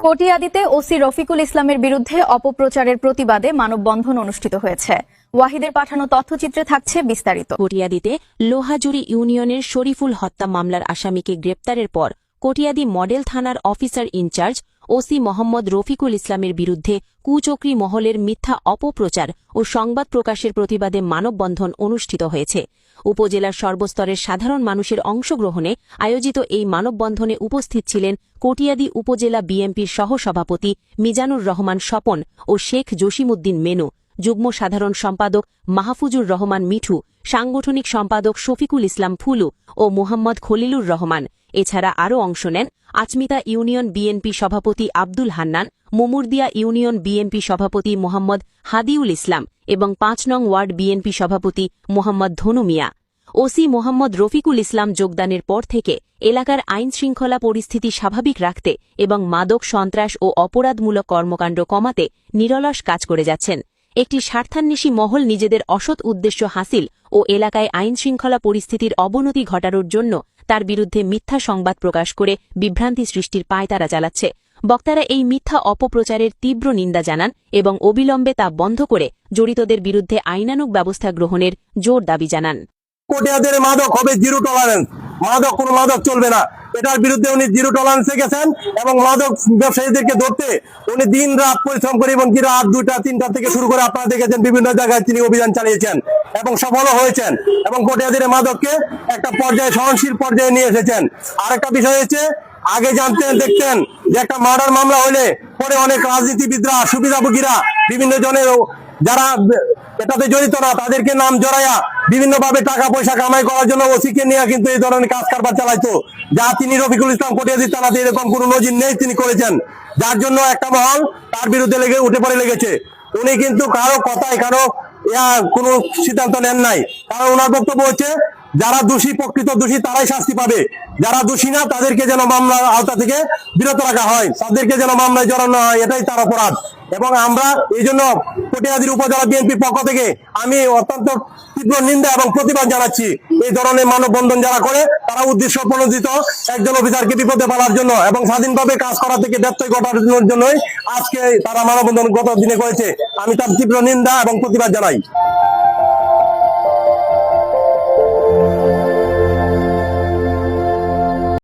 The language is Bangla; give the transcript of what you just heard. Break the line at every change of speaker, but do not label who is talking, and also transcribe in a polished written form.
কটিয়াদীতে ওসি রফিকুল ইসলামের বিরুদ্ধে অপপ্রচারের প্রতিবাদে মানববন্ধন অনুষ্ঠিত হয়েছে। ওয়াহিদের পাঠানো তথ্যচিত্রে থাকছে বিস্তারিত।
কটিয়াদীতে লোহাজুড়ি ইউনিয়নের শরীফুল হত্যা মামলার আসামিকে গ্রেপ্তারের পর কটিয়াদী মডেল থানার officer in charge OC Mohammad Rafiqul ইসলামের বিরুদ্ধে কুচক্রী মহলের মিথ্যা অপপ্রচার ও সংবাদ প্রকাশের প্রতিবাদে মানববন্ধন অনুষ্ঠিত হয়েছে। উপজেলার সর্বস্তরের সাধারণ মানুষের অংশগ্রহণে আয়োজিত এই মানববন্ধনে উপস্থিত ছিলেন কটিয়াদী উপজেলা বিএনপির সহসভাপতি মিজানুর রহমান স্বপন ও শেখ জসিমউদ্দিন মেনু, যুগ্ম সাধারণ সম্পাদক মাহফুজুর রহমান মিঠু, সাংগঠনিক সম্পাদক শফিকুল ইসলাম ফুলু ও মোহাম্মদ খলিলুর রহমান। এছাড়া আরও অংশ নেন আচমিতা ইউনিয়ন বিএনপি সভাপতি আব্দুল হান্নান, মুমুরদিয়া ইউনিয়ন বিএনপি সভাপতি মোহাম্মদ হাদিউল ইসলাম এবং ৫ নং ওয়ার্ড বিএনপি সভাপতি মোহাম্মদ ধনু মিয়া। ওসি মোহাম্মদ রফিকুল ইসলাম যোগদানের পর থেকে এলাকার আইনশৃঙ্খলা পরিস্থিতি স্বাভাবিক রাখতে এবং মাদক সন্ত্রাস ও অপরাধমূলক কর্মকাণ্ড কমাতে নিরলস কাজ করে যাচ্ছেন। একটি স্বার্থান্বেষী মহল নিজেদের অসৎ উদ্দেশ্য হাসিল ও এলাকায় আইনশৃঙ্খলা পরিস্থিতির অবনতি ঘটানোর জন্য তার বিরুদ্ধে মিথ্যা সংবাদ প্রকাশ করে বিভ্রান্তি সৃষ্টির পায়তারা চালাচ্ছে। বক্তারা এই মিথ্যা অপপ্রচারের তীব্র নিন্দা জানান এবং অবিলম্বে তা বন্ধ করে জড়িতদের বিরুদ্ধে আইনানুগ ব্যবস্থা গ্রহণের জোর দাবি জানান।
কটিয়াদের মাদক হবে জিরো টলারেন্স, কোনো মাদক চলবে না, এটার বিরুদ্ধে উনি জিরো টলারেন্সে গেছেন এবং মাদক ব্যবসায়ীদেরকে ধরতে উনি দিন রাত পরিশ্রম করে, এবং কি রাত 2টা 3টা থেকে শুরু করে আপনারা দেখেছেন বিভিন্ন জায়গায় তিনি অভিযান চালিয়েছেন এবং সফলও হয়েছেন এবং কটিয়াদের মাদককে একটা সহনশীল পর্যায়ে নিয়ে এসেছেন। আরেকটা বিষয় হচ্ছে, আগে জানতেন দেখতেন যে একটা মার্ডার মামলা হলে পরে অনেক রাজনীতিবিদরা, সুবিধাভোগীরা, বিভিন্ন জনের যারা এটাতে জড়িত না তাদেরকে নাম জড়াইয়া বিভিন্ন ভাবে টাকা পয়সা কামাই করার জন্য ওসিকে নিয়ে কিন্তু এই ধরনের কাজ কারবার চালাইতো, যা তিনি রফিকুল ইসলাম কটিয়াদী থানাতে এরকম কোনো নজির নেই তিনি করেছেন, যার জন্য একটা মহল তার বিরুদ্ধে উঠে পড়ে লেগেছে। উনি কিন্তু কারো কথায় কোনো সিদ্ধান্ত নেন নাই, কারণ ওনার বক্তব্য হচ্ছে যারা দোষী, প্রকৃত দোষী তারাই শাস্তি পাবে, যারা দোষী না তাদেরকে যেন মামলার আওতা থেকে বিরত রাখা হয়, তাদেরকে যেন মামলায় জড়ানো হয়, এটাই তার অপরাধ। এবং আমরা এই জন্য কটিয়াদীর উপজেলা বিএনপির পক্ষ থেকে আমি অত্যন্ত তীব্র নিন্দা এবং প্রতিবাদ জানাচ্ছি। এই ধরনের মানববন্ধন যারা করে তারা উদ্দেশ্য প্রণোদিত একজন অফিসারকে বিপদে ফেলার জন্য এবং স্বাধীনভাবে কাজ করা থেকে ব্যত্যয় ঘটানোর জন্যই আজকে তারা মানববন্ধন গত দিনে করেছে। আমি তার তীব্র নিন্দা এবং প্রতিবাদ জানাই।